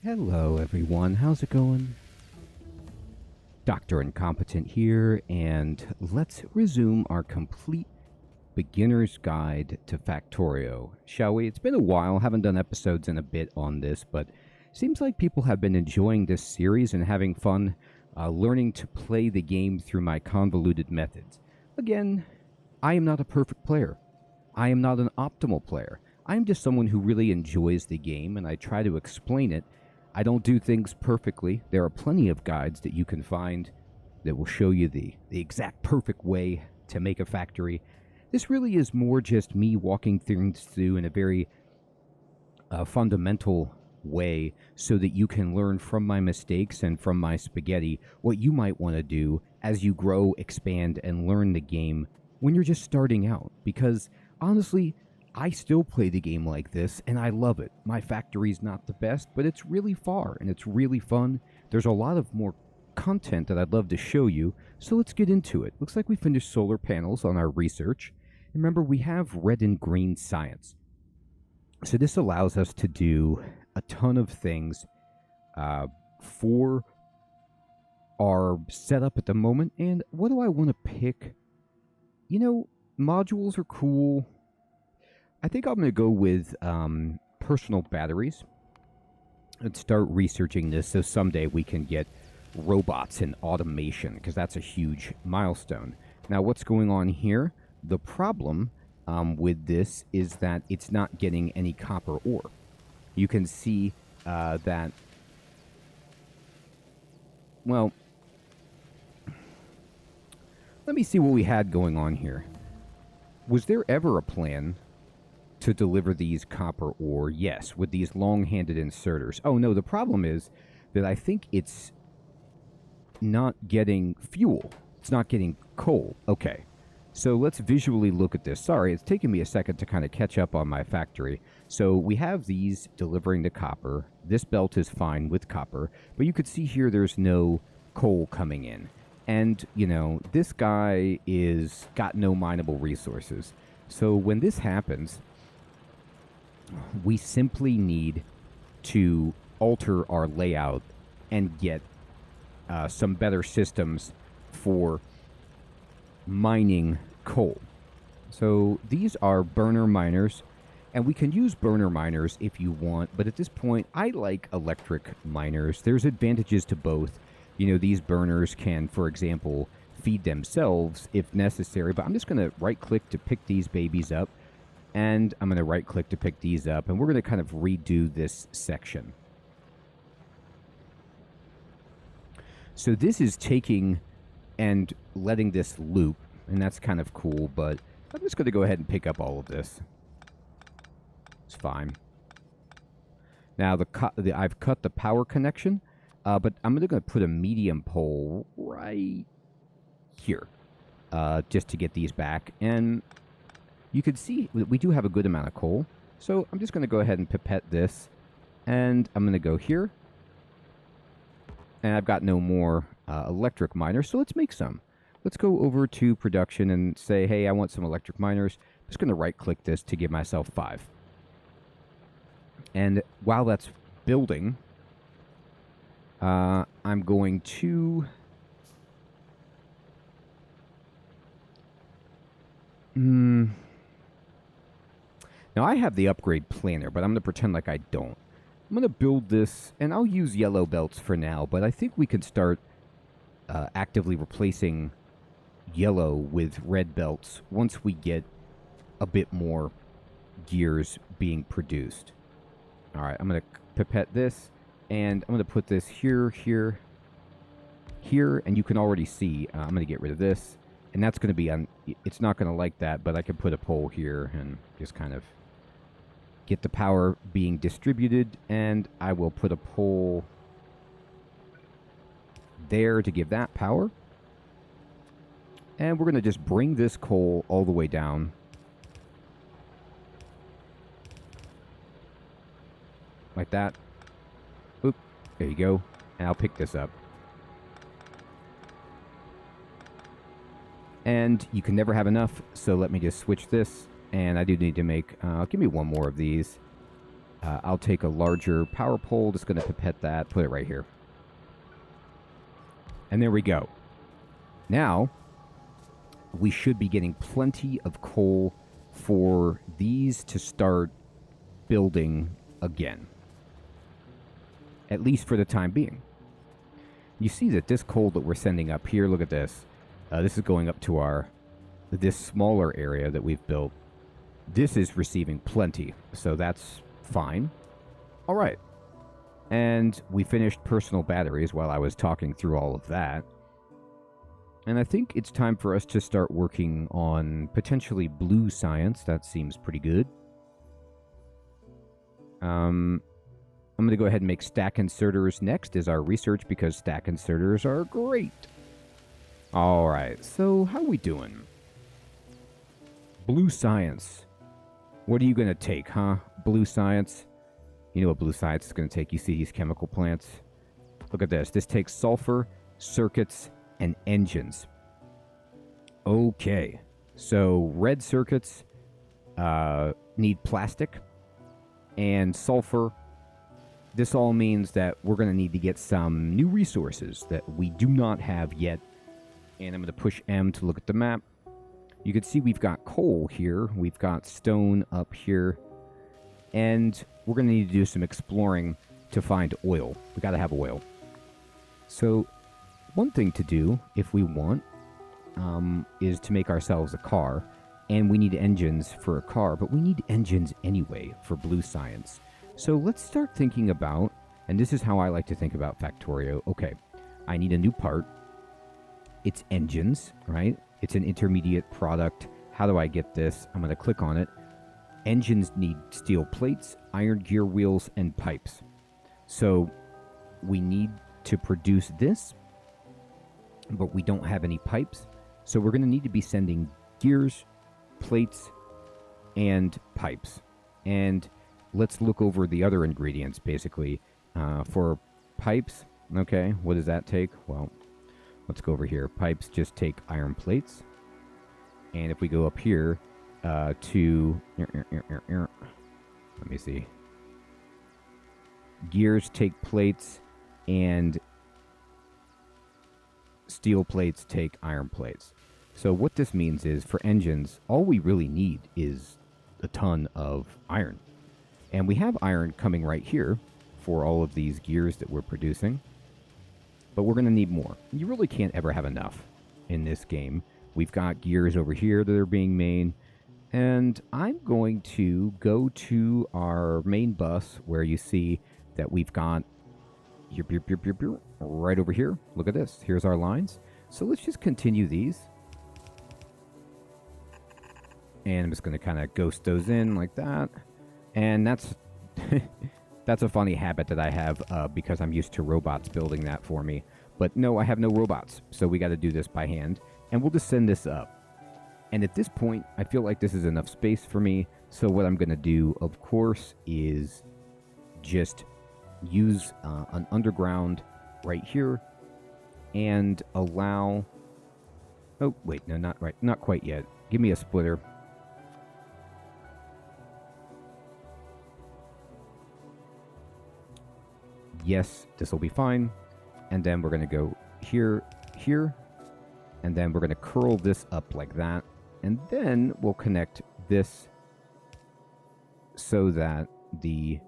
Hello, everyone. How's it going? Dr. Incompetent here, and let's resume our complete beginner's guide to Factorio, shall we? It's been a while, haven't done episodes in a bit on this, but seems like people have been enjoying this series and having fun learning to play the game through my convoluted methods. Again, I am not a perfect player. I am not an optimal player. I am just someone who really enjoys the game, and I try to explain it. I don't do things perfectly. There are plenty of guides that you can find that will show you the exact perfect way to make a factory. This really is more just me walking things through in a very fundamental way so that you can learn from my mistakes and from my spaghetti what you might want to do as you grow, expand, and learn the game when you're just starting out. Because honestly, I still play the game like this, and I love it. My factory's not the best, but it's really far, and it's really fun. There's a lot of more content that I'd love to show you, so let's get into it. Looks like we finished solar panels on our research. Remember, we have red and green science. So this allows us to do a ton of things for our setup at the moment. And what do I want to pick? You know, modules are cool. I think I'm going to go with personal batteries and start researching this so someday we can get robots and automation, because that's a huge milestone. Now, what's going on here? The problem with this is that it's not getting any copper ore. You can see that, well, let me see what we had going on here. Was there ever a plan to deliver these copper ore? Yes, with these long-handed inserters. Oh no, the problem is that I think it's not getting fuel. It's not getting coal. Okay, so let's visually look at this. Sorry, it's taking me a second to kind of catch up on my factory. So we have these delivering the copper. This belt is fine with copper, but you could see here there's no coal coming in. And, you know, this guy is got no mineable resources. So when this happens, we simply need to alter our layout and get some better systems for mining coal. So these are burner miners, and we can use burner miners if you want, but at this point, I like electric miners. There's advantages to both. You know, these burners can, for example, feed themselves if necessary, but I'm just going to right-click to pick these babies up. And I'm going to right-click to pick these up, and we're going to kind of redo this section. So this is taking and letting this loop, and that's kind of cool, but I'm just going to go ahead and pick up all of this. It's fine. Now, I've cut the power connection, but I'm going to put a medium pole right here just to get these back. And you can see we do have a good amount of coal. So I'm just going to go ahead and pipette this. And I'm going to go here. And I've got no more electric miners, so let's make some. Let's go over to production and say, hey, I want some electric miners. I'm just going to right-click this to give myself 5. And while that's building, I'm going to now, I have the upgrade planner, but I'm going to pretend like I don't. I'm going to build this, and I'll use yellow belts for now, but I think we can start actively replacing yellow with red belts once we get a bit more gears being produced. All right, I'm going to pipette this, and I'm going to put this here, here, here, and you can already see I'm going to get rid of this, and that's going to be on. It's not going to like that, but I can put a pole here and just kind of get the power being distributed, and I will put a pole there to give that power. And we're going to just bring this coal all the way down. Like that. Oop, there you go. And I'll pick this up. And you can never have enough, so let me just switch this. And I do need to make, give me one more of these. I'll take a larger power pole, just going to pipette that, put it right here. And there we go. Now, we should be getting plenty of coal for these to start building again. At least for the time being. You see that this coal that we're sending up here, look at this. This is going up to this smaller area that we've built. This is receiving plenty, so that's fine. All right. And we finished personal batteries while I was talking through all of that. And I think it's time for us to start working on potentially blue science. That seems pretty good. I'm going to go ahead and make stack inserters next as our research because stack inserters are great. All right, so how are we doing? Blue science. What are you going to take, huh? Blue science. You know what blue science is going to take. You see these chemical plants? Look at this. This takes sulfur, circuits, and engines. Okay, so red circuits need plastic and sulfur. This all means that we're going to need to get some new resources that we do not have yet. And I'm going to push M to look at the map. You can see we've got coal here. We've got stone up here. And we're going to need to do some exploring to find oil. We got to have oil. So one thing to do, if we want, is to make ourselves a car. And we need engines for a car, but we need engines anyway for blue science. So let's start thinking about, and this is how I like to think about Factorio. Okay, I need a new part. It's engines, right? It's an intermediate product. How do I get this? I'm going to click on it. Engines need steel plates, iron gear wheels, and pipes. So we need to produce this, but we don't have any pipes. So we're going to need to be sending gears, plates, and pipes. And let's look over the other ingredients, basically. For pipes, okay, what does that take? Well, let's go over here. Pipes just take iron plates. And if we go up here to... Let me see. Gears take plates, and steel plates take iron plates. So what this means is, for engines, all we really need is a ton of iron. And we have iron coming right here for all of these gears that we're producing. But we're going to need more. You really can't ever have enough in this game. We've got gears over here that are being made. And I'm going to go to our main bus where you see that we've got right over here. Look at this. Here's our lines. So let's just continue these. And I'm just going to kind of ghost those in like that. And that's that's a funny habit that I have because I'm used to robots building that for me. But no, I have no robots. So we got to do this by hand. And we'll just send this up. And at this point, I feel like this is enough space for me. So what I'm going to do, of course, is just use an underground right here and allow... Oh, wait, no, not right. Not quite yet. Give me a splitter. Yes, this will be fine. And then we're going to go here, here. And then we're going to curl this up like that. And then we'll connect this so that the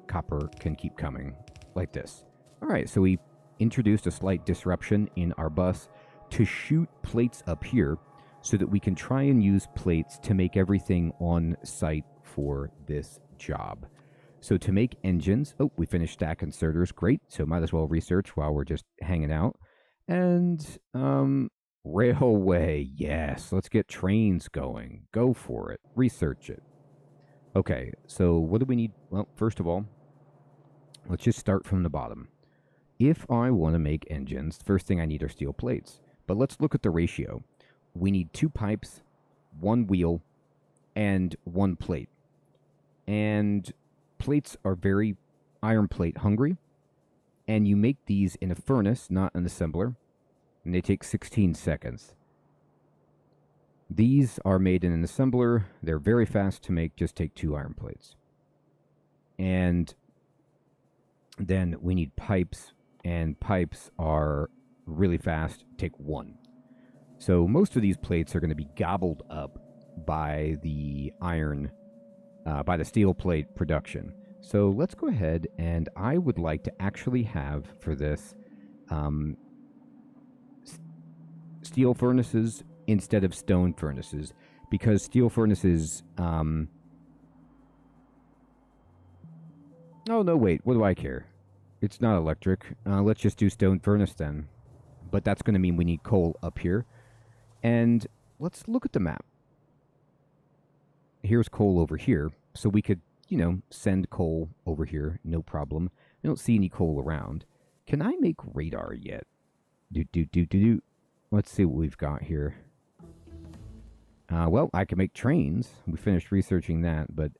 copper can keep coming like this. All right, so we introduced a slight disruption in our bus to shoot plates up here so that we can try and use plates to make everything on site for this job. So to make engines, oh, we finished stack inserters, great. So might as well research while we're just hanging out. And railway, yes, let's get trains going. Go for it, research it. Okay, so what do we need? Well, first of all, let's just start from the bottom. If I want to make engines, the first thing I need are steel plates. But let's look at the ratio. We need 2 pipes, 1 wheel, and 1 plate. And plates are very iron plate hungry. And you make these in a furnace, not an assembler. And they take 16 seconds. These are made in an assembler. They're very fast to make, just take 2 iron plates. And then we need pipes, and pipes are really fast, take 1. So most of these plates are going to be gobbled up by the iron, by the steel plate production. So let's go ahead, and I would like to actually have for this steel furnaces instead of stone furnaces, because steel furnaces... oh, no, wait. What do I care? It's not electric. Let's just do stone furnace then. But that's going to mean we need coal up here. And let's look at the map. Here's coal over here. So we could, send coal over here. No problem. I don't see any coal around. Can I make radar yet? Let's see what we've got here. Well, I can make trains. We finished researching that. But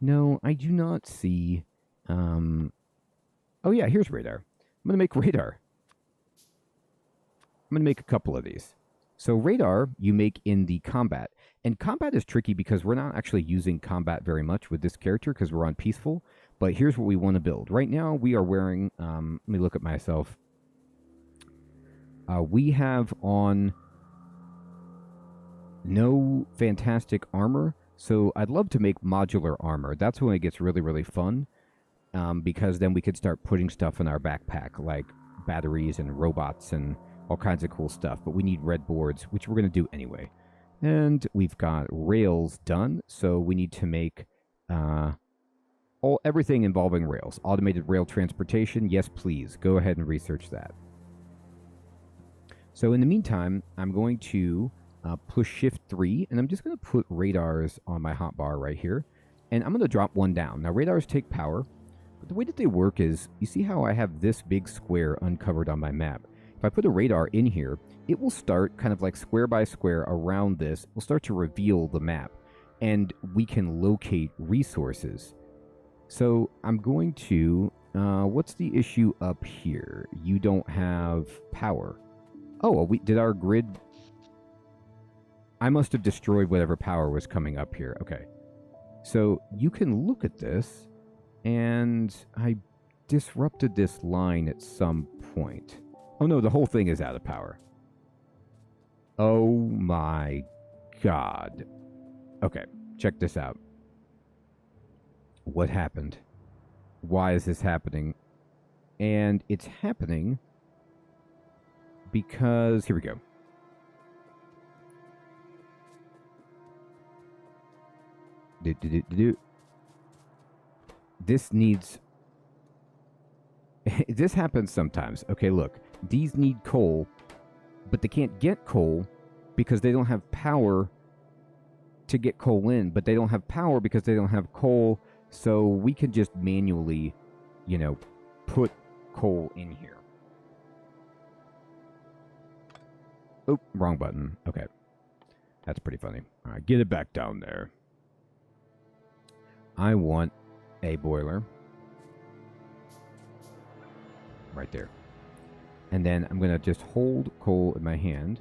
no, I do not see... oh yeah, here's radar. I'm going to make radar. I'm going to make a couple of these. So radar, you make in the combat. And combat is tricky because we're not actually using combat very much with this character because we're on peaceful. But here's what we want to build. Right now, we are wearing... let me look at myself. We have on no fantastic armor. So I'd love to make modular armor. That's when it gets really, really fun. Because then we could start putting stuff in our backpack, like batteries and robots and all kinds of cool stuff. But we need red boards, which we're going to do anyway. And we've got rails done, so we need to make everything involving rails. Automated rail transportation, yes please. Go ahead and research that. So in the meantime, I'm going to push Shift 3, and I'm just going to put radars on my hotbar right here. And I'm going to drop one down. Now radars take power. But the way that they work is, you see how I have this big square uncovered on my map? If I put a radar in here, it will start kind of like square by square around this. It will start to reveal the map. And we can locate resources. So I'm going to... what's the issue up here? You don't have power. Oh, did our grid... I must have destroyed whatever power was coming up here. Okay. So you can look at this... And I disrupted this line at some point. Oh no, the whole thing is out of power. Oh my god. Okay, check this out. What happened? Why is this happening? And it's happening because... Here we go. This needs... this happens sometimes. Okay, look. These need coal, but they can't get coal because they don't have power to get coal in. But they don't have power because they don't have coal, so we can just manually, put coal in here. Oh, wrong button. Okay. That's pretty funny. All right, get it back down there. I want a boiler. Right there. And then I'm going to just hold coal in my hand.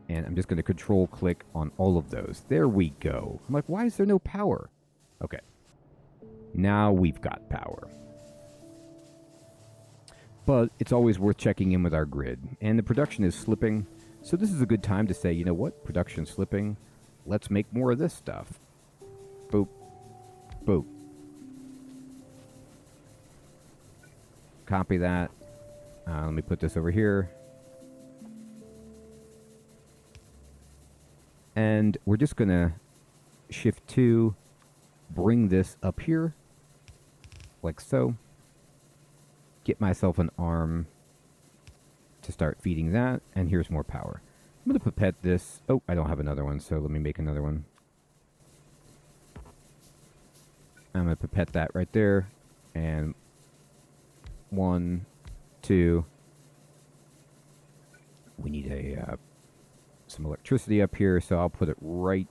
And I'm just going to control click on all of those. There we go. I'm like, why is there no power? Okay. Now we've got power. But it's always worth checking in with our grid. And the production is slipping. So this is a good time to say, you know what? Production's slipping. Let's make more of this stuff. Boop. Boop. Copy that. Let me put this over here. And we're just going to Shift 2, bring this up here, like so. Get myself an arm to start feeding that, and here's more power. I'm going to pipette this. Oh, I don't have another one, so let me make another one. I'm going to pipette that right there, and 1, 2. We need some electricity up here, so I'll put it right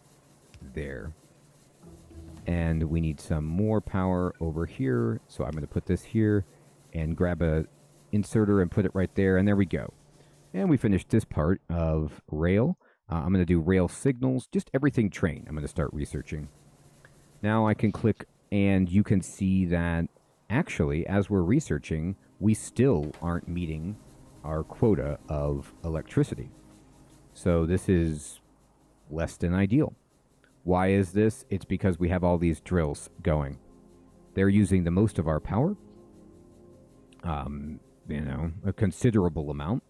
there. And we need some more power over here, so I'm going to put this here and grab a inserter and put it right there, and there we go. And we finished this part of rail. I'm going to do rail signals, just everything train. I'm going to start researching. Now I can click And you can see that actually, as we're researching, we still aren't meeting our quota of electricity. So this is less than ideal. Why is this? It's because we have all these drills going. They're using the most of our power, a considerable amount.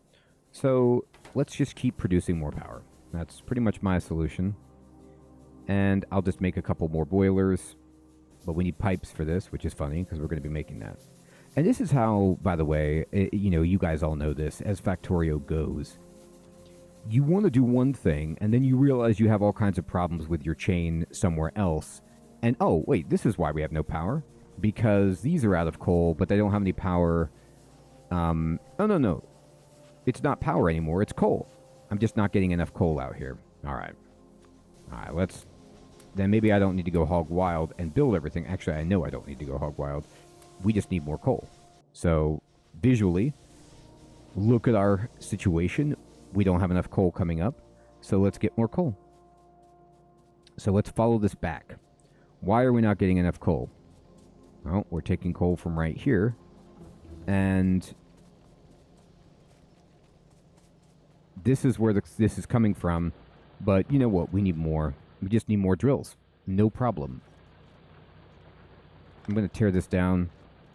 So let's just keep producing more power. That's pretty much my solution. And I'll just make a couple more boilers. But we need pipes for this, which is funny because we're going to be making that. And this is how, by the way, you guys all know this, as Factorio goes. You want to do one thing, and then you realize you have all kinds of problems with your chain somewhere else. And, oh, wait, this is why we have no power. Because these are out of coal, but they don't have any power. Oh, no. It's not power anymore. It's coal. I'm just not getting enough coal out here. All right, let's... Then maybe I don't need to go hog wild and build everything. Actually, I know I don't need to go hog wild. We just need more coal. So, visually, look at our situation. We don't have enough coal coming up. So let's get more coal. So let's follow this back. Why are we not getting enough coal? Well, we're taking coal from right here. And this is where this is coming from. But you know what? We need more. We just need more drills. No problem. I'm going to tear this down.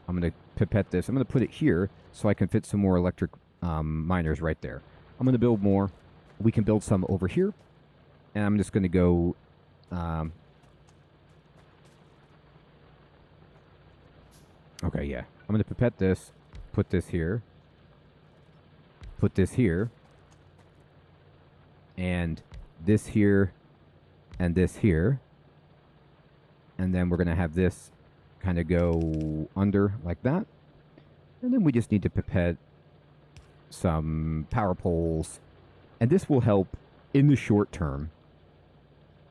I'm going to pipette this. I'm going to put it here so I can fit some more electric miners right there. I'm going to build more. We can build some over here. And I'm just going to go... okay, yeah. I'm going to pipette this. Put this here. Put this here. And this here. And this here. And then we're going to have this kind of go under like that. And then we just need to pipette some power poles. And this will help in the short term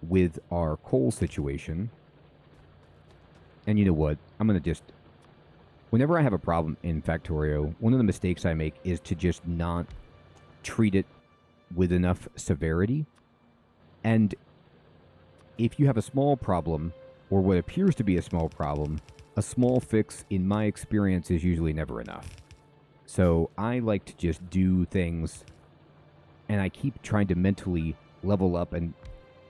with our coal situation. And you know what? I'm going to just... Whenever I have a problem in Factorio, one of the mistakes I make is to just not treat it with enough severity. And if you have a small problem, or what appears to be a small problem, a small fix, in my experience, is usually never enough. So I like to just do things, and I keep trying to mentally level up and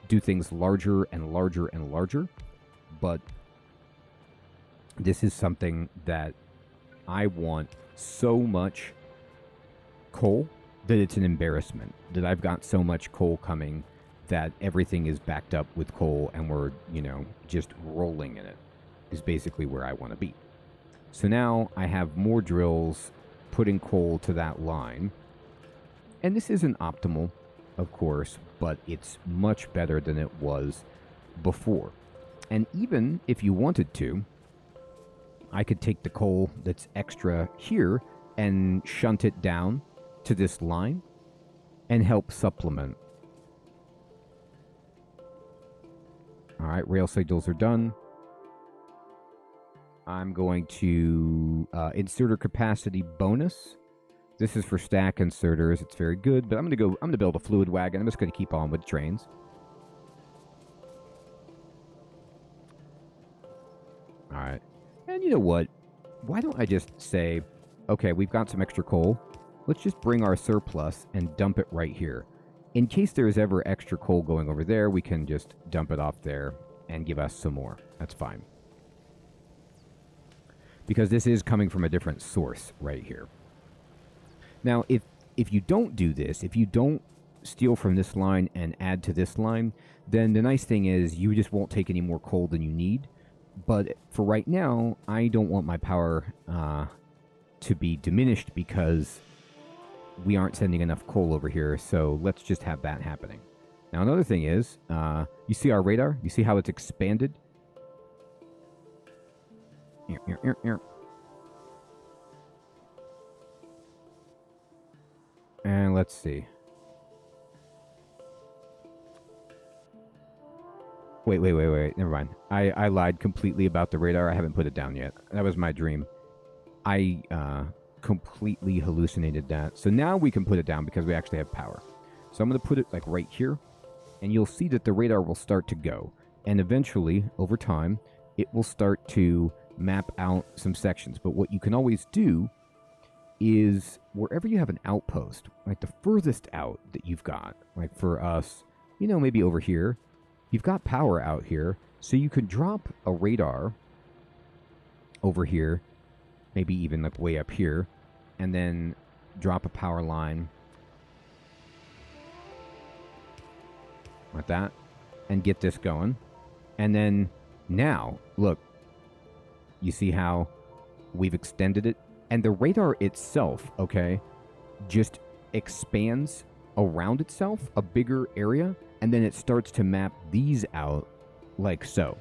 do things larger and larger and larger. But this is something that I want so much coal that it's an embarrassment. That I've got so much coal coming that everything is backed up with coal and we're, just rolling in it, is basically where I want to be. So now I have more drills putting coal to that line. And this isn't optimal, of course, but it's much better than it was before. And even if you wanted to, I could take the coal that's extra here and shunt it down to this line and help supplement. All right, rail signals are done. I'm going to inserter capacity bonus. This is for stack inserters. It's very good, but I'm going to build a fluid wagon. I'm just going to keep on with trains. All right. And you know what? Why don't I just say, okay, we've got some extra coal. Let's just bring our surplus and dump it right here. In case there is ever extra coal going over there, we can just dump it off there and give us some more. That's fine. Because this is coming from a different source right here. Now, if you don't do this, if you don't steal from this line and add to this line, then the nice thing is you just won't take any more coal than you need. But for right now, I don't want my power to be diminished because we aren't sending enough coal over here, so let's just have that happening. Now, another thing is, you see our radar? You see how it's expanded? And let's see. Wait. Never mind. I lied completely about the radar. I haven't put it down yet. That was my dream. I completely hallucinated that. So now we can put it down because we actually have power. So I'm going to put it like right here. And you'll see that the radar will start to go. And eventually, over time, it will start to map out some sections. But what you can always do is wherever you have an outpost, like the furthest out that you've got, like for us, maybe over here, you've got power out here, so you could drop a radar over here, maybe even like way up here, and then drop a power line like that, and get this going. And then now, look, you see how we've extended it? And the radar itself, okay, just expands around itself, a bigger area, and then it starts to map these out like so.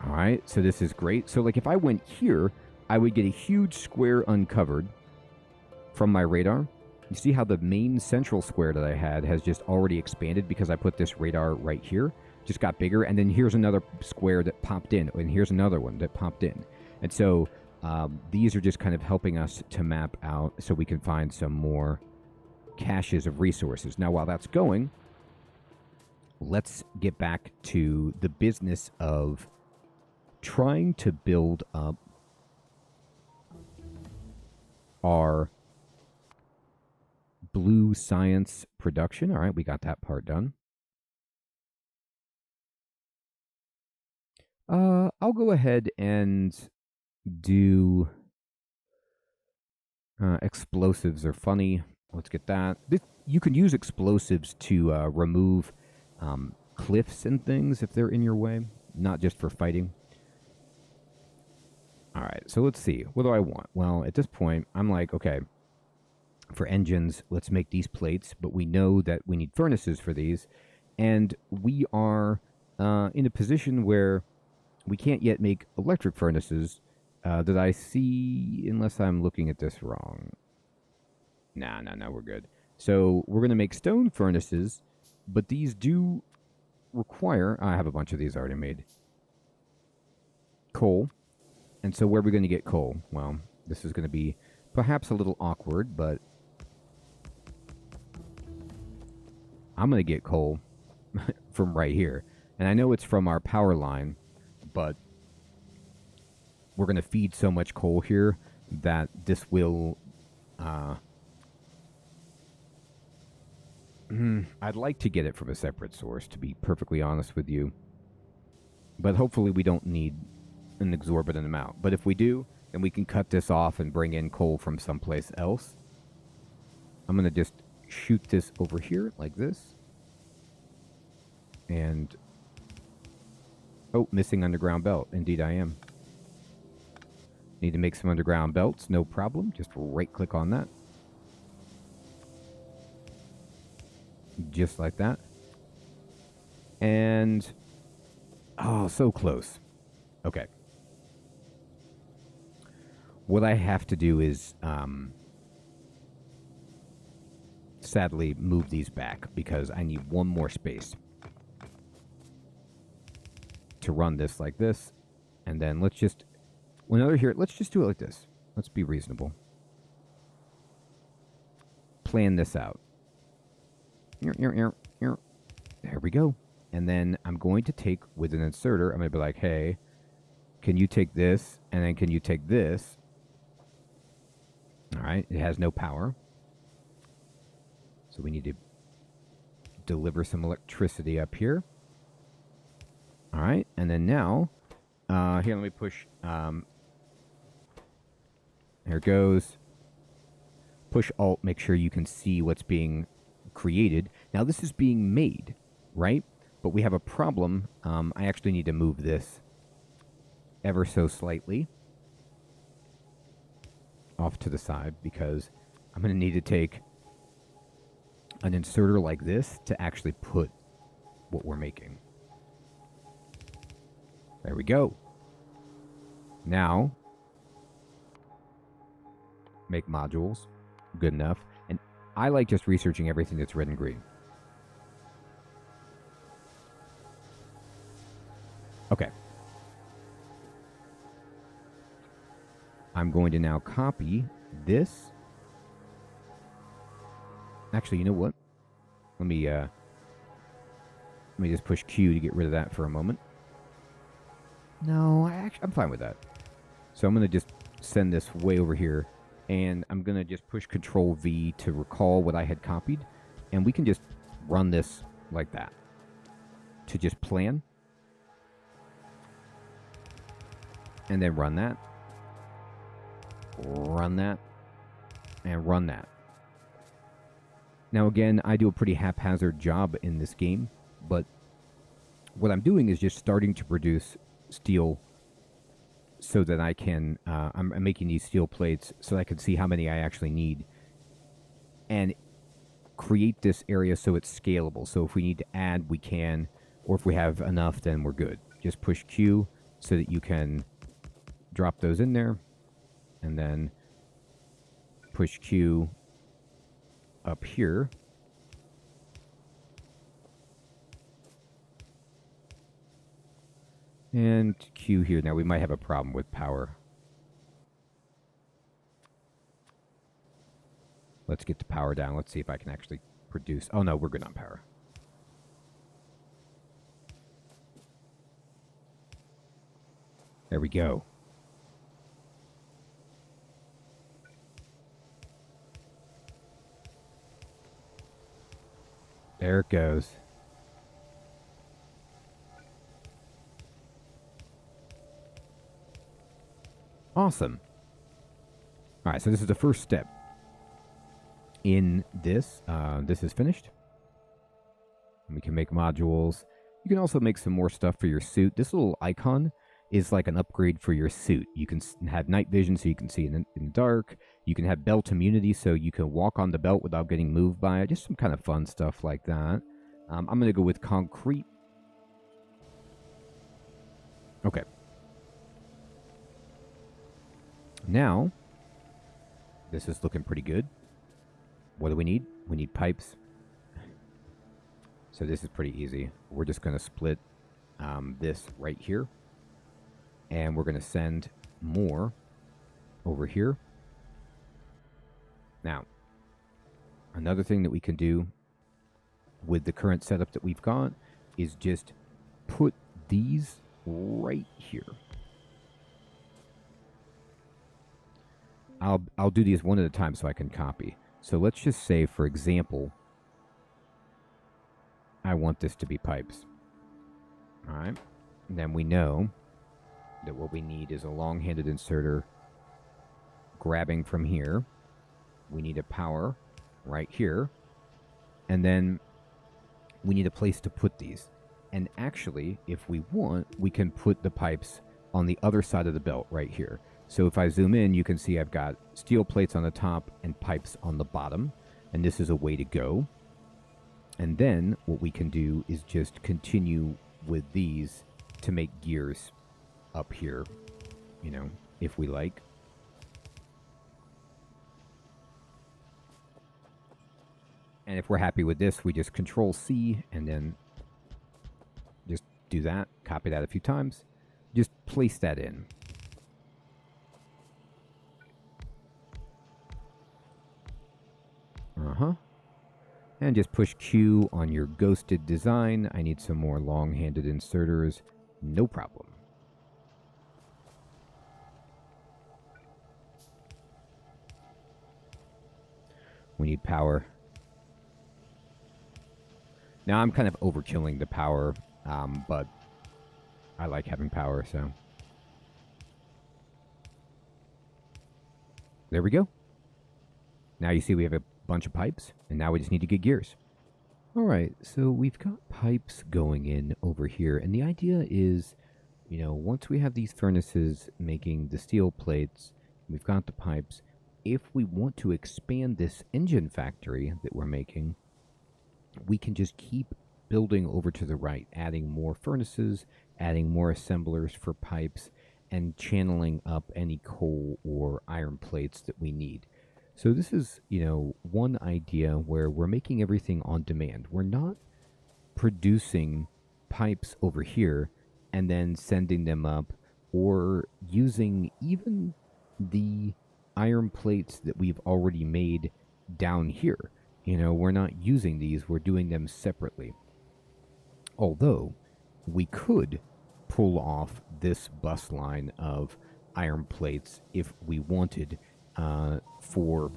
All right, so this is great. So like if I went here, I would get a huge square uncovered from my radar. You see how the main central square that I had has just already expanded because I put this radar right here. Just got bigger, and then here's another square that popped in, and here's another one that popped in. And so these are just kind of helping us to map out so we can find some more caches of resources. Now, while that's going, let's get back to the business of trying to build up our blue science production. All right, we got that part done. I'll go ahead and do explosives are funny. Let's get that. You can use explosives to remove cliffs and things if they're in your way, not just for fighting. All right, so let's see. What do I want? Well, at this point, I'm like, okay, for engines, let's make these plates, but we know that we need furnaces for these, and we are in a position where we can't yet make electric furnaces that I see, unless I'm looking at this wrong. No, we're good. So we're going to make stone furnaces, but these do require, I have a bunch of these already made, coal. And so where are we going to get coal? Well, this is going to be perhaps a little awkward, but I'm going to get coal from right here. And I know it's from our power line, but we're going to feed so much coal here that this will... I'd like to get it from a separate source, to be perfectly honest with you. But hopefully we don't need an exorbitant amount. But if we do, then we can cut this off and bring in coal from someplace else. I'm going to just shoot this over here like this. And... oh, missing underground belt. Indeed I am. Need to make some underground belts. No problem. Just right-click on that. Just like that. And... oh, so close. Okay. What I have to do is, sadly, move these back because I need one more space to run this like this. And then let's just, whenever here, let's just do it like this. Let's be reasonable. Plan this out. There we go. And then I'm going to take, with an inserter, I'm going to be like, hey, can you take this? And then can you take this? All right, it has no power. So we need to deliver some electricity up here. All right, and then now, here, let me push, here it goes. Push Alt, make sure you can see what's being created. Now this is being made, right? But we have a problem. I actually need to move this ever so slightly off to the side because I'm going to need to take an inserter like this to actually put what we're making. There we go. Now, make modules. Good enough. And I like just researching everything that's red and green. Okay. I'm going to now copy this. Actually, you know what? Let me Let me just push Q to get rid of that for a moment. No, I'm fine with that. So I'm going to just send this way over here, and I'm going to just push Control V to recall what I had copied, and we can just run this like that to just plan, and then run that, and run that. Now again, I do a pretty haphazard job in this game, but what I'm doing is just starting to produce steel so that I can, I'm making these steel plates so I can see how many I actually need and create this area so it's scalable. So if we need to add, we can, or if we have enough, then we're good. Just push Q so that you can drop those in there, and then push Q up here. And Q here. Now we might have a problem with power. Let's get the power down. Let's see if I can actually produce. Oh no, we're good on power. There we go. There it goes. Awesome. All right, so this is the first step in this. This is finished. We can make modules. You can also make some more stuff for your suit. This little icon is like an upgrade for your suit. You can have night vision so you can see in the dark. You can have belt immunity so you can walk on the belt without getting moved by it. Just some kind of fun stuff like that. I'm going to go with concrete. Okay. Now, this is looking pretty good. What do we need? We need pipes. So this is pretty easy. We're just going to split this right here. And we're going to send more over here. Now, another thing that we can do with the current setup that we've got is just put these right here. I'll do these one at a time so I can copy. So let's just say, for example, I want this to be pipes. All right. And then we know that what we need is a long-handed inserter grabbing from here. We need a power right here. And then we need a place to put these. And actually, if we want, we can put the pipes on the other side of the belt right here. So if I zoom in, you can see I've got steel plates on the top and pipes on the bottom. And this is a way to go. And then what we can do is just continue with these to make gears up here, you know, if we like. And if we're happy with this, we just Control C and then just do that, copy that a few times, just place that in. And just push Q on your ghosted design. I need some more long-handed inserters. No problem. We need power. Now I'm kind of overkilling the power, but I like having power, so. There we go. Now you see we have a bunch of pipes, and now we just need to get gears. All right, so we've got pipes going in over here, and the idea is, you know, once we have these furnaces making the steel plates, we've got the pipes. If we want to expand this engine factory that we're making, we can just keep building over to the right, adding more furnaces, adding more assemblers for pipes, and channeling up any coal or iron plates that we need. So this is, you know, one idea where we're making everything on demand. We're not producing pipes over here and then sending them up, or using even the iron plates that we've already made down here. You know, we're not using these, we're doing them separately. Although, we could pull off this bus line of iron plates if we wanted for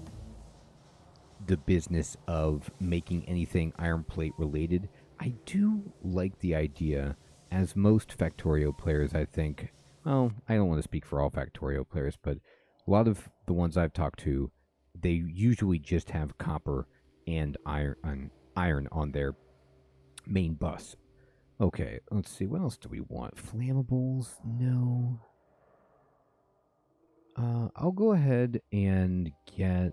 the business of making anything iron plate related. I do like the idea, as most Factorio players, I think. Well, I don't want to speak for all Factorio players, but a lot of the ones I've talked to, they usually just have copper and iron on their main bus. Okay, let's see. What else do we want? Flammables? No. I'll go ahead and get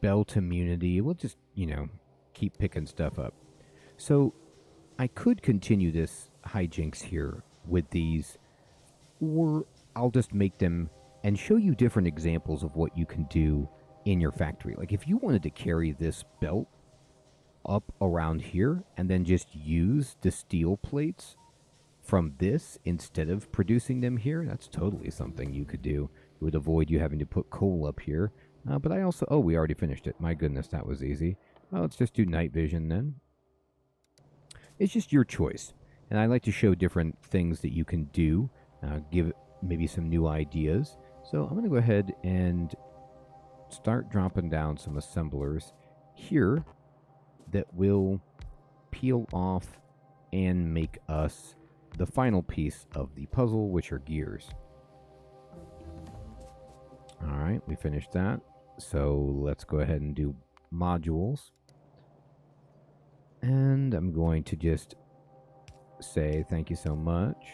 belt immunity. We'll just, keep picking stuff up. So I could continue this hijinks here with these, or I'll just make them and show you different examples of what you can do in your factory. Like if you wanted to carry this belt up around here and then just use the steel plates from this instead of producing them here, that's totally something you could do. It would avoid you having to put coal up here. But I also, we already finished it. My goodness, that was easy. Well, let's just do night vision then. It's just your choice. And I like to show different things that you can do, give maybe some new ideas. So I'm going to go ahead and start dropping down some assemblers here that will peel off and make us the final piece of the puzzle, which are gears. All right, we finished that. So let's go ahead and do modules. And I'm going to just say thank you so much.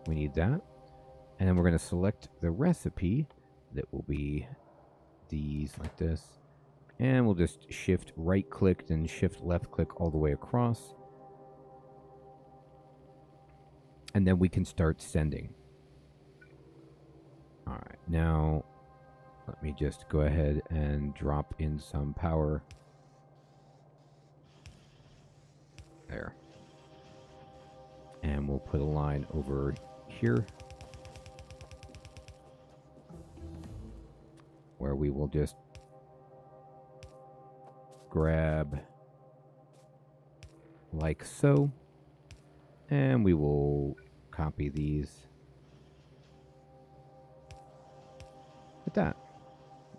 We need that. And then we're going to select the recipe that will be these like this. And we'll just shift right click and shift left click all the way across. And then we can start sending. All right, now let me just go ahead and drop in some power. There. And we'll put a line over here where we will just grab like so. And we will copy these like that.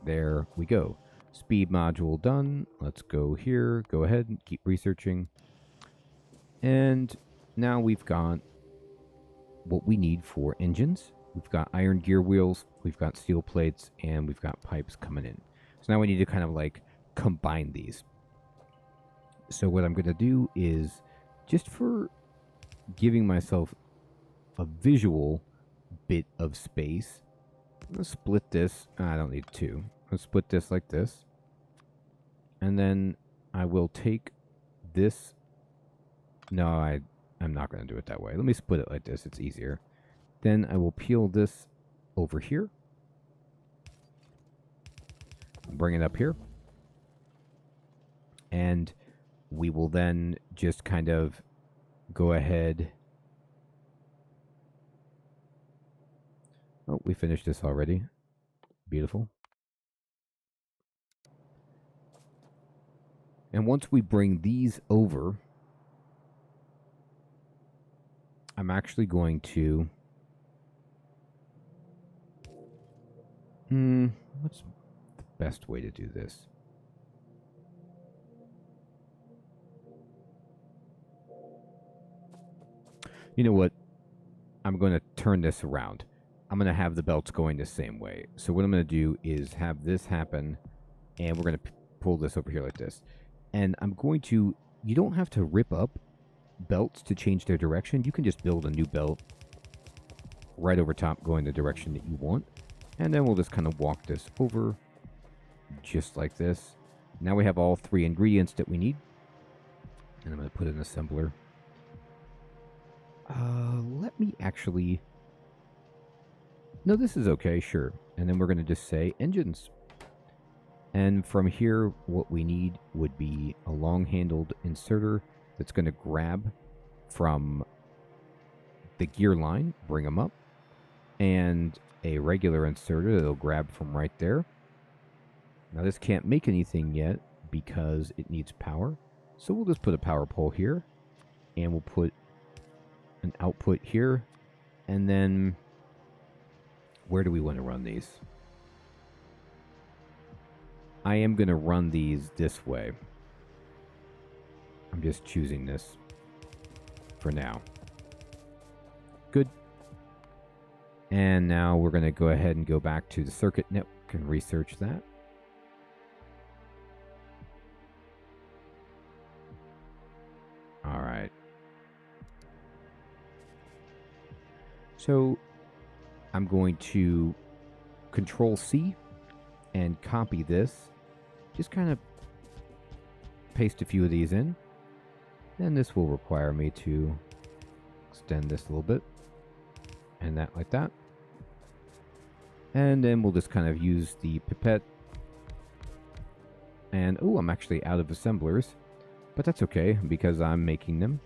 There we go. Speed module done. Let's go here. Go ahead and keep researching. And now we've got what we need for engines. We've got iron gear wheels, we've got steel plates, and we've got pipes coming in. So now we need to kind of like combine these. So what I'm going to do is, just for giving myself a visual bit of space, I'm going to split this. I don't need two. I'll split this like this. And then I will take this. No, I'm not going to do it that way. Let me split it like this. It's easier. Then I will peel this over here. Bring it up here. And we will then just kind of go ahead. Oh, we finished this already. Beautiful. And once we bring these over, I'm actually going to... what's the best way to do this? You know what? I'm going to turn this around. I'm going to have the belts going the same way. So what I'm going to do is have this happen, and we're going to pull this over here like this. And I'm going to... You don't have to rip up belts to change their direction. You can just build a new belt right over top going the direction that you want. And then we'll just kind of walk this over just like this. Now we have all three ingredients that we need. And I'm going to put an assembler. Let me actually... No, this is okay, sure. And then we're going to just say engines. And from here, what we need would be a long-handled inserter that's going to grab from the gear line, bring them up, and a regular inserter that'll grab from right there. Now this can't make anything yet, because it needs power. So we'll just put a power pole here, and we'll put an output here, and then where do we want to run these? I am going to run these this way. I'm just choosing this for now. Good. And now we're going to go ahead and go back to the circuit network and research that. All right. So I'm going to Control C and copy this. Just kind of paste a few of these in. And this will require me to extend this a little bit. And that like that. And then we'll just kind of use the pipette. And, oh, I'm actually out of assemblers. But that's okay, because I'm making them.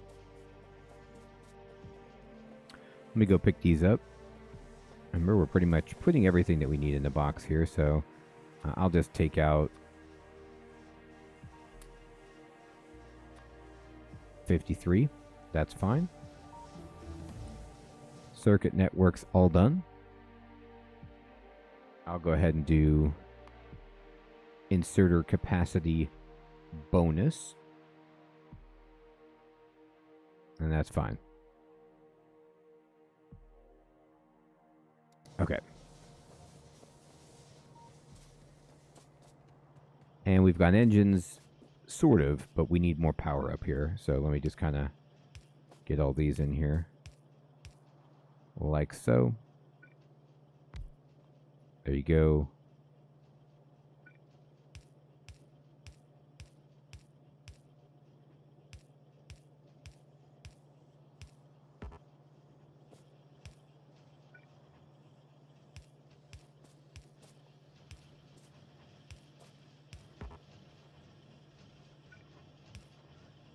Let me go pick these up. Remember, we're pretty much putting everything that we need in the box here, so I'll just take out 53. That's fine. Circuit network's all done. I'll go ahead and do inserter capacity bonus. And that's fine. Okay. And we've got engines, sort of, but we need more power up here. So let me just kind of get all these in here. Like so. There you go.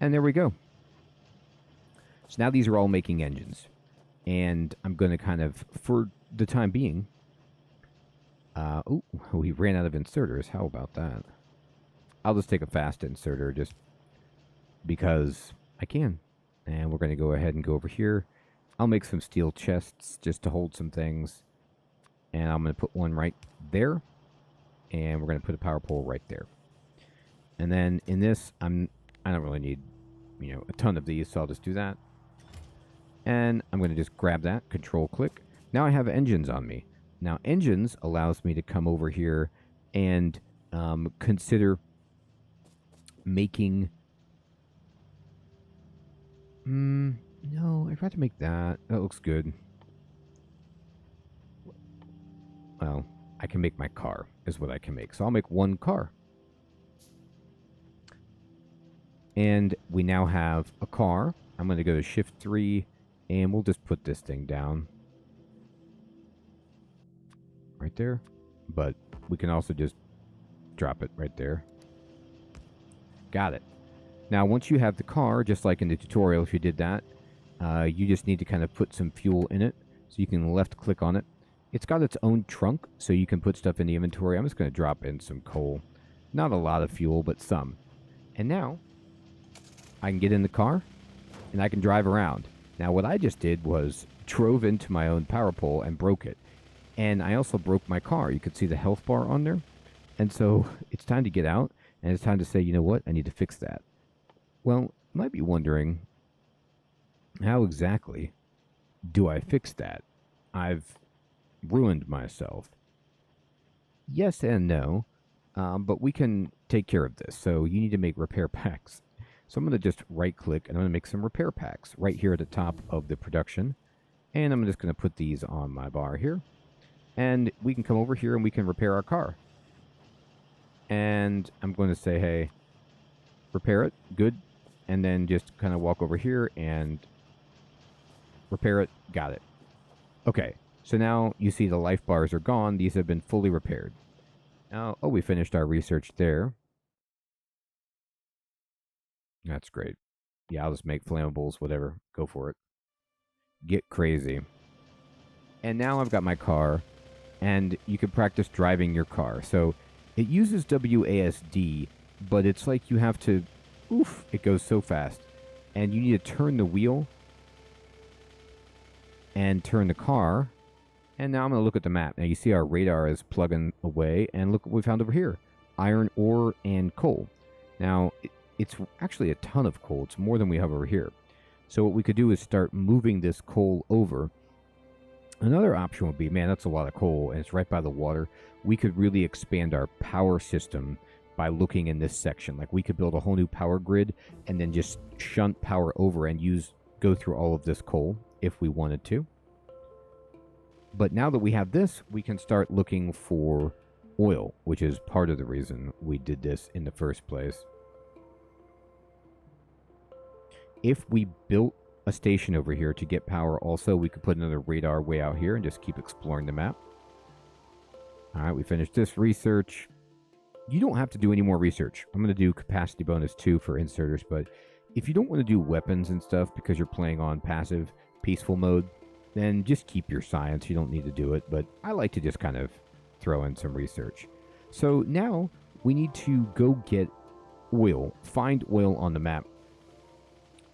And there we go. So now these are all making engines. And I'm going to kind of, for the time being... oh, we ran out of inserters. How about that? I'll just take a fast inserter just because I can. And we're going to go ahead and go over here. I'll make some steel chests just to hold some things. And I'm going to put one right there. And we're going to put a power pole right there. And then in this, I don't really need, a ton of these, so I'll just do that. And I'm going to just grab that, control click. Now I have engines on me. Now engines allows me to come over here and consider making... no, I'd rather make that. That looks good. Well, I can make my car, is what I can make. So I'll make one car. And we now have a car. I'm going to go to Shift 3, and we'll just put this thing down. Right there. But we can also just drop it right there. Got it. Now, once you have the car, just like in the tutorial, if you did that, you just need to kind of put some fuel in it. So you can left-click on it. It's got its own trunk, so you can put stuff in the inventory. I'm just going to drop in some coal. Not a lot of fuel, but some. And now... I can get in the car, and I can drive around. Now, what I just did was drove into my own power pole and broke it. And I also broke my car. You could see the health bar on there. And so it's time to get out, and it's time to say, you know what, I need to fix that. Well, you might be wondering, how exactly do I fix that? I've ruined myself. Yes and no, but we can take care of this. So you need to make repair packs. So I'm going to just right-click, and I'm going to make some repair packs right here at the top of the production. And I'm just going to put these on my bar here. And we can come over here, and we can repair our car. And I'm going to say, hey, repair it. Good. And then just kind of walk over here and repair it. Got it. Okay. So now you see the life bars are gone. These have been fully repaired. Now, we finished our research there. That's great. Yeah, I'll just make flammables, whatever. Go for it. Get crazy. And now I've got my car, and you can practice driving your car. So it uses WASD, but it's like you have to, oof, it goes so fast. And you need to turn the wheel and turn the car. And now I'm going to look at the map. Now you see our radar is plugging away, and look what we found over here. Iron ore and coal. Now, it's actually a ton of coal. It's more than we have over here. So what we could do is start moving this coal over. Another option would be, man, that's a lot of coal, and it's right by the water. We could really expand our power system by looking in this section. Like, we could build a whole new power grid and then just shunt power over and go through all of this coal if we wanted to. But now that we have this, we can start looking for oil, which is part of the reason we did this in the first place. If we built a station over here to get power also, we could put another radar way out here and just keep exploring the map. All right, we finished this research. You don't have to do any more research. I'm going to do capacity bonus 2 for inserters, but if you don't want to do weapons and stuff because you're playing on passive, peaceful mode, then just keep your science. You don't need to do it, but I like to just kind of throw in some research. So now we need to go get oil, find oil on the map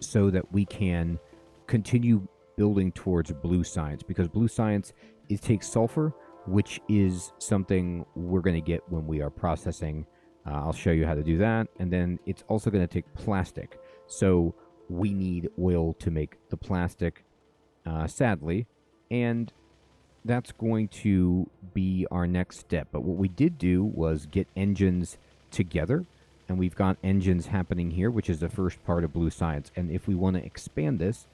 so that we can continue building towards blue science, because blue science takes sulfur, which is something we're going to get when we are processing. I'll show you how to do that. And then it's also going to take plastic. So we need oil to make the plastic, sadly. And that's going to be our next step. But what we did do was get engines together. And we've got engines happening here, which is the first part of blue science. And if we want to expand this,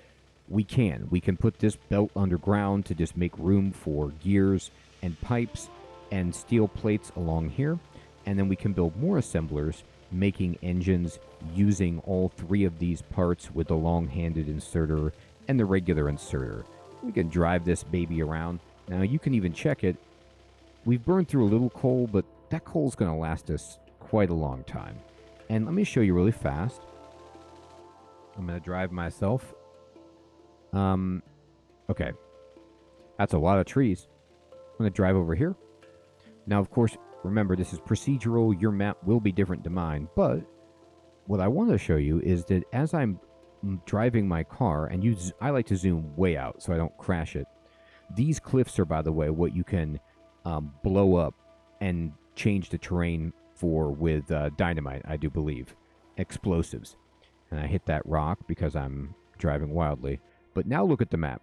we can. We can put this belt underground to just make room for gears and pipes and steel plates along here. And then we can build more assemblers, making engines using all 3 of these parts with the long-handed inserter and the regular inserter. We can drive this baby around. Now, you can even check it. We've burned through a little coal, but that coal is going to last us quite a long time. And let me show you really fast. I'm going to drive myself. Okay. That's a lot of trees. I'm going to drive over here. Now, of course, remember, this is procedural. Your map will be different to mine. But what I want to show you is that as I'm driving my car, and I like to zoom way out so I don't crash it. These cliffs are, by the way, what you can blow up and change the terrain for with dynamite, I do believe. Explosives. And I hit that rock because I'm driving wildly. But now look at the map.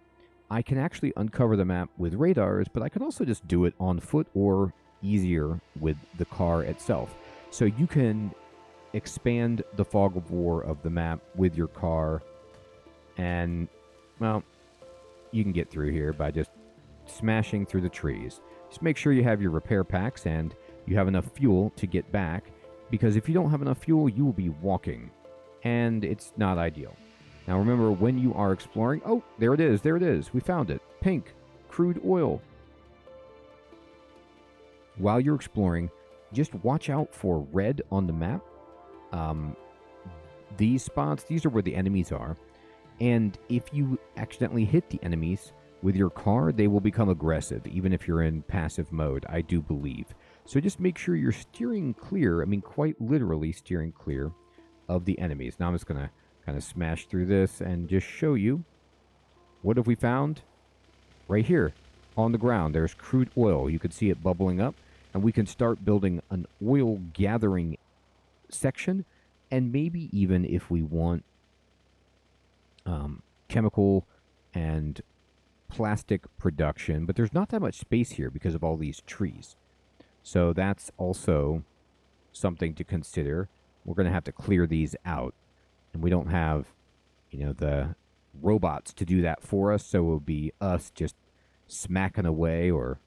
I can actually uncover the map with radars, but I can also just do it on foot or easier with the car itself. So you can expand the fog of war of the map with your car, and, well, you can get through here by just smashing through the trees. Just make sure you have your repair packs and you have enough fuel to get back, because if you don't have enough fuel, you will be walking, and it's not ideal. Now remember, when you are exploring... Oh, there it is. We found it. Pink. Crude oil. While you're exploring, just watch out for red on the map. These spots, these are where the enemies are. And if you accidentally hit the enemies with your car, they will become aggressive, even if you're in passive mode, I do believe. So just make sure you're steering clear, I mean quite literally steering clear of the enemies. Now I'm just going to kind of smash through this and just show you. What have we found? Right here on the ground, there's crude oil. You can see it bubbling up, and we can start building an oil gathering section, and maybe even if we want chemical and plastic production, but there's not that much space here because of all these trees. So that's also something to consider. We're going to have to clear these out. And we don't have, the robots to do that for us, so it will be us just smacking away or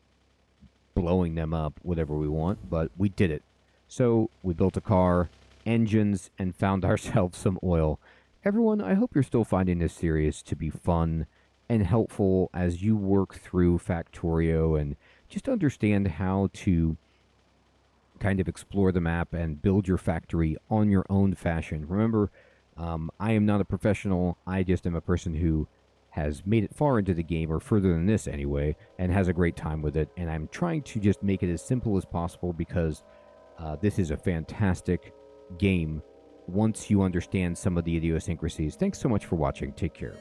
blowing them up, whatever we want, but we did it. So we built a car, engines, and found ourselves some oil. Everyone, I hope you're still finding this series to be fun and helpful as you work through Factorio and just understand how to kind of explore the map and build your factory on your own fashion. Remember, I am not a professional. I just am a person who has made it far into the game, or further than this anyway, and has a great time with it. And I'm trying to just make it as simple as possible because this is a fantastic game once you understand some of the idiosyncrasies. Thanks so much for watching. Take care.